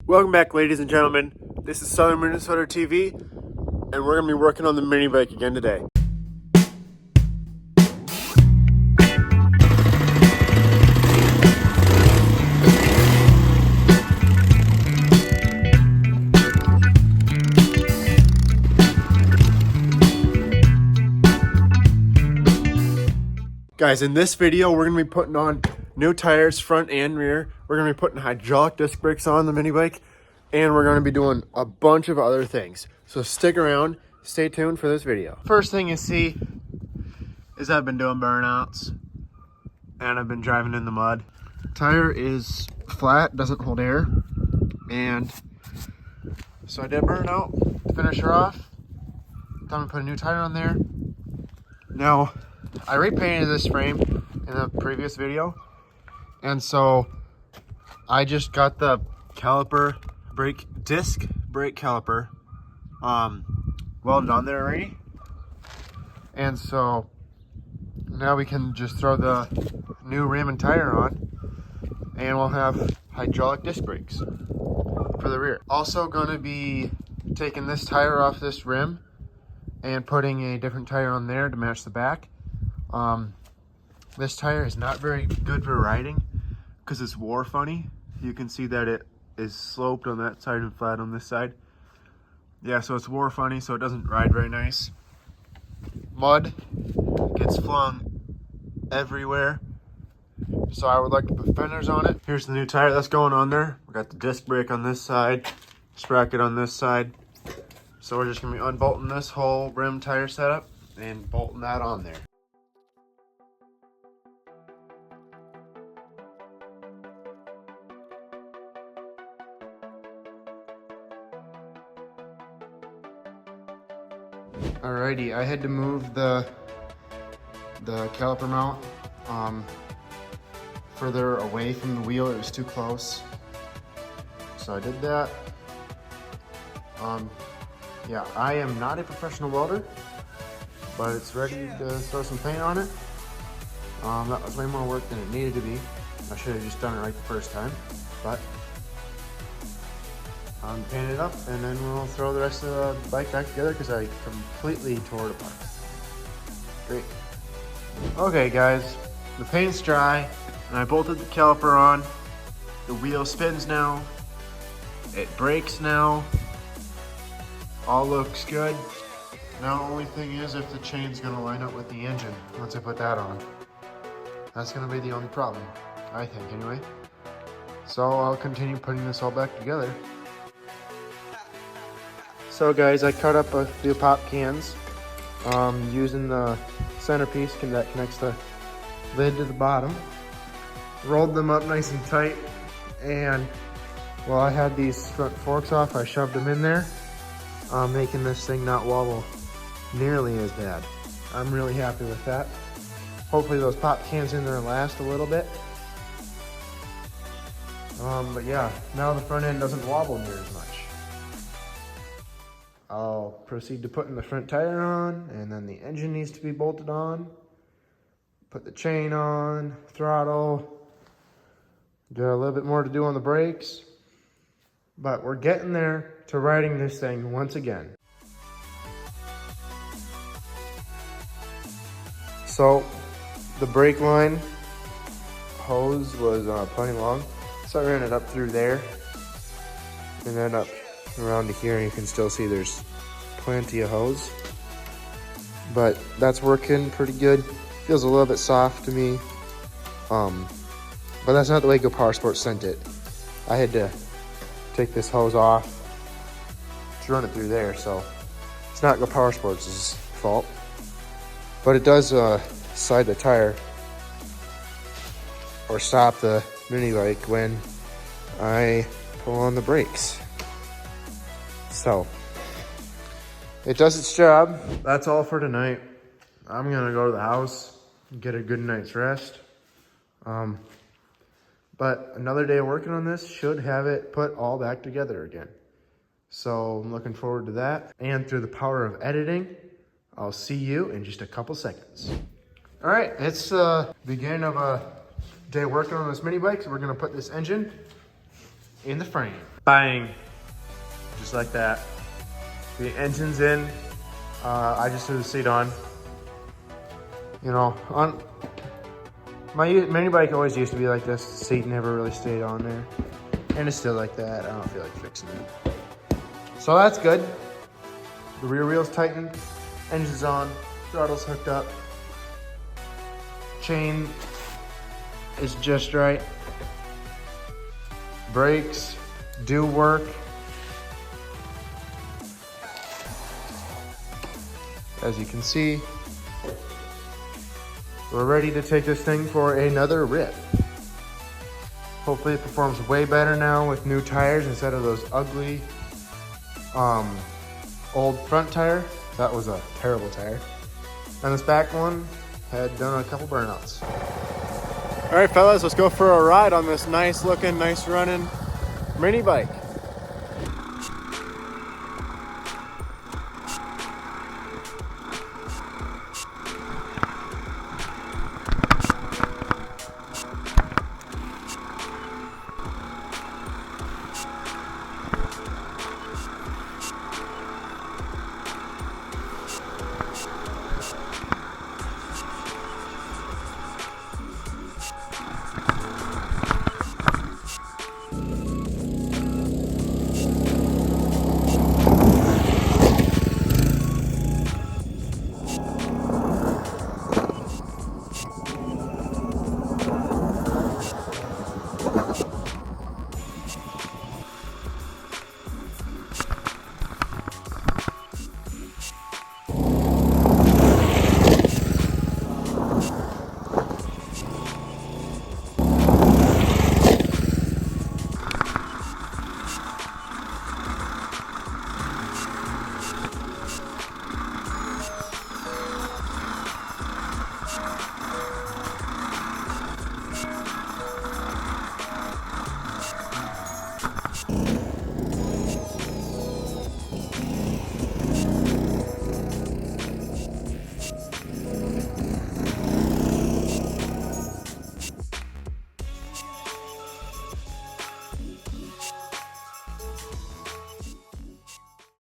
Welcome back, ladies and gentlemen. This is Southern Minnesota TV, and we're going to be working on the mini bike again today. Guys, in this video, we're going to be putting on new tires, front and rear. We're going to be putting hydraulic disc brakes on the mini bike, and we're going to be doing a bunch of other things. So stick around, stay tuned for this video. First thing you see is I've been doing burnouts, and I've been driving in the mud. Tire is flat, doesn't hold air, and so I did a burnout to finish her off. Time to put a new tire on there. Now, I repainted this frame in the previous video, and so I just got the caliper disc brake caliper welded on there already, and so now we can just throw the new rim and tire on, and we'll have hydraulic disc brakes for the rear. Also going to be taking this tire off this rim and putting a different tire on there to match the back. This tire is not very good for riding because it's wore funny. You can see that it is sloped on that side and flat on this side. Yeah, so it's wore funny, so it doesn't ride very nice. Mud gets flung everywhere, so I would like to put fenders on it. Here's the new tire that's going on there. We got the disc brake on this side, sprocket on this side. So we're just gonna be unbolting this whole rim tire setup and bolting that on there. Alrighty, I had to move the caliper mount further away from the wheel. It was too close, so I did that. Yeah, I am not a professional welder, but it's ready to throw some paint on it. That was way more work than it needed to be. I should have just done it right the first time, but paint it up, and then we'll throw the rest of the bike back together because I completely tore it apart. Great. Okay guys, the paint's dry, and I bolted the caliper on. The wheel spins now. It brakes now. All looks good. Now the only thing is if the chain's gonna line up with the engine once I put that on. That's gonna be the only problem, I think anyway. So I'll continue putting this all back together. So guys, I cut up a few pop cans using the centerpiece that connects the lid to the bottom. Rolled them up nice and tight, and while I had these front forks off, I shoved them in there, making this thing not wobble nearly as bad. I'm really happy with that. Hopefully those pop cans in there last a little bit. But yeah, now the front end doesn't wobble near as much. I'll proceed to putting the front tire on, and then the engine needs to be bolted on. Put the chain on, throttle. Got a little bit more to do on the brakes, but we're getting there to riding this thing once again. So the brake line hose was plenty long, so I ran it up through there and then up around to here, and you can still see there's plenty of hose, but that's working pretty good. Feels a little bit soft to me, but that's not the way Go Power Sports sent it. I had to take this hose off to run it through there, so it's not Go Power Sports' fault, but it does slide the tire or stop the mini bike when I pull on the brakes. So it does its job. That's all for tonight. I'm gonna go to the house and get a good night's rest. But another day of working on this should have it put all back together again. So I'm looking forward to that. And through the power of editing, I'll see you in just a couple seconds. All right, it's the beginning of a day working on this mini bike. So we're gonna put this engine in the frame. Bang. Just like that. The engine's in. I just threw the seat on. You know, on my mini bike always used to be like this. The seat never really stayed on there. And it's still like that. I don't feel like fixing it. So that's good. The rear wheel's tightened. Engine's on. Throttle's hooked up. Chain is just right. Brakes do work. As you can see, we're ready to take this thing for another rip. Hopefully it performs way better now with new tires instead of those ugly old front tire. That was a terrible tire. And this back one had done a couple burnouts. All right, fellas, let's go for a ride on this nice looking, nice running mini bike.